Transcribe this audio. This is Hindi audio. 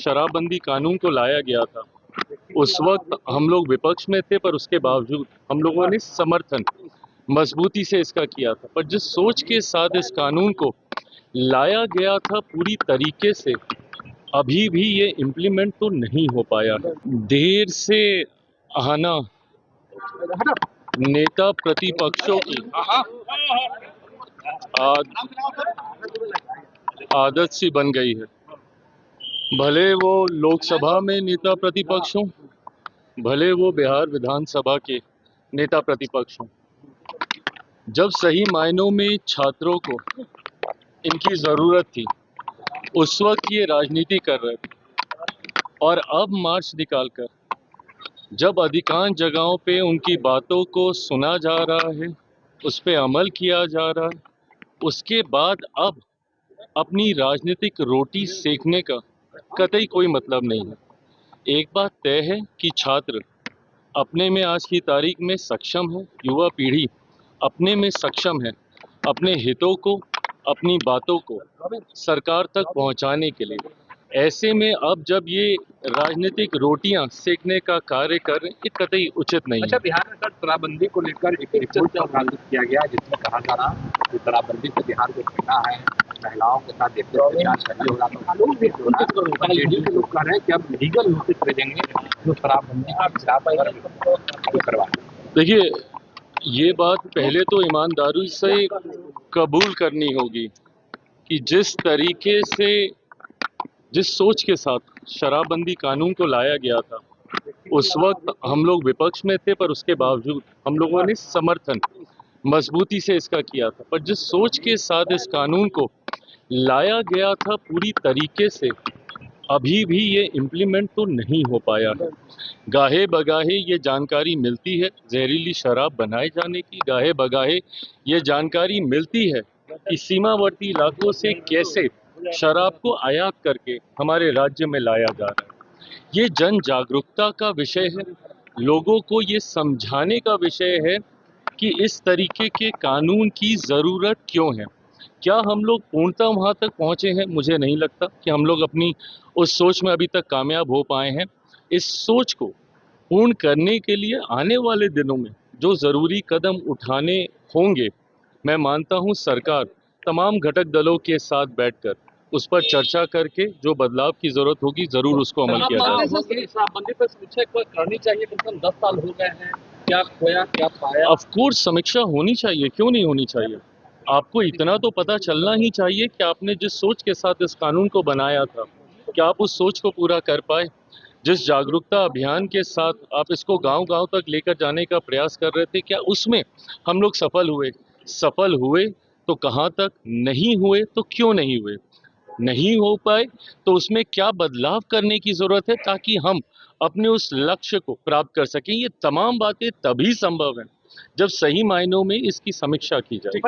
शराबबंदी कानून को लाया गया था, उस वक्त हम लोग विपक्ष में थे, पर उसके बावजूद हम लोगों ने समर्थन मजबूती से इसका किया था। पर जिस सोच के साथ इस कानून को लाया गया था पूरी तरीके से, अभी भी ये इम्प्लीमेंट तो नहीं हो पाया है। देर से आना नेता प्रतिपक्षों की आदत सी बन गई है। भले वो लोकसभा में नेता प्रतिपक्ष हों, भले वो बिहार विधानसभा के नेता प्रतिपक्ष हों, जब सही मायनों में छात्रों को इनकी ज़रूरत थी, उस वक्त ये राजनीति कर रहे थे। और अब मार्च निकालकर जब अधिकांश जगहों पे उनकी बातों को सुना जा रहा है, उस पे अमल किया जा रहा है, उसके बाद अब अपनी राजनीतिक रोटी सेकने का कतई कोई मतलब नहीं है। एक बात तय है कि छात्र अपने में आज की तारीख में सक्षम है, युवा पीढ़ी अपने में सक्षम है अपने हितों को, अपनी बातों को सरकार तक पहुंचाने के लिए। ऐसे में अब जब ये राजनीतिक रोटियां सेकने का कार्य कर रहे हैं, ये कतई उचित नहीं है। बिहार में शराबबंदी को लेकर एक रिपोर्ट प्रकाशित किया गया, जिसमें कहा जा रहा कि शराबबंदी से बिहार को छूना है, महिलाओं के साथ करनी होगा। तो लेडी के लोग कह रहे हैं कि अब लीगल नोटिस भेजेंगे जो शराबबंदी का खिलाफ करवा। देखिए, ये बात पहले तो ईमानदारी से कबूल करनी होगी कि जिस तरीके से, जिस सोच के साथ शराबबंदी कानून को लाया गया था, उस वक्त हम लोग विपक्ष में थे, पर उसके बावजूद हम लोगों ने समर्थन मजबूती से इसका किया था। पर जिस सोच के साथ इस कानून को लाया गया था पूरी तरीके से, अभी भी ये इम्प्लीमेंट तो नहीं हो पाया है। गाहे बगाहे ये जानकारी मिलती है जहरीली शराब बनाए जाने की, गाहे बगाहे ये जानकारी मिलती है कि सीमावर्ती इलाकों से कैसे शराब को आयात करके हमारे राज्य में लाया जा रहा है। ये जन जागरूकता का विषय है, लोगों को ये समझाने का विषय है कि इस तरीके के कानून की ज़रूरत क्यों है। क्या हम लोग पूर्णतः वहाँ तक पहुँचे हैं? मुझे नहीं लगता कि हम लोग अपनी उस सोच में अभी तक कामयाब हो पाए हैं। इस सोच को पूर्ण करने के लिए आने वाले दिनों में जो ज़रूरी कदम उठाने होंगे, मैं मानता हूँ सरकार तमाम घटक दलों के साथ बैठकर उस पर चर्चा करके जो बदलाव की ज़रूरत होगी ज़रूर उसको अमल किया जाएगा। शराबबंदी पर समीक्षा करनी चाहिए, कम से कम 10 साल हो गए हैं, क्या खोया क्या पाया। ऑफ कोर्स समीक्षा होनी चाहिए, क्यों नहीं होनी चाहिए। आपको इतना तो पता चलना ही चाहिए कि आपने जिस सोच के साथ इस कानून को बनाया था, क्या आप उस सोच को पूरा कर पाए। जिस जागरूकता अभियान के साथ आप इसको गांव-गांव तक लेकर जाने का प्रयास कर रहे थे, क्या उसमें हम लोग सफल हुए? सफल हुए तो कहाँ तक, नहीं हुए तो क्यों नहीं हुए? नहीं हो पाए तो उसमें क्या बदलाव करने की ज़रूरत है ताकि हम अपने उस लक्ष्य को प्राप्त कर सकें। ये तमाम बातें तभी संभव हैं जब सही मायनों में इसकी समीक्षा की जाए।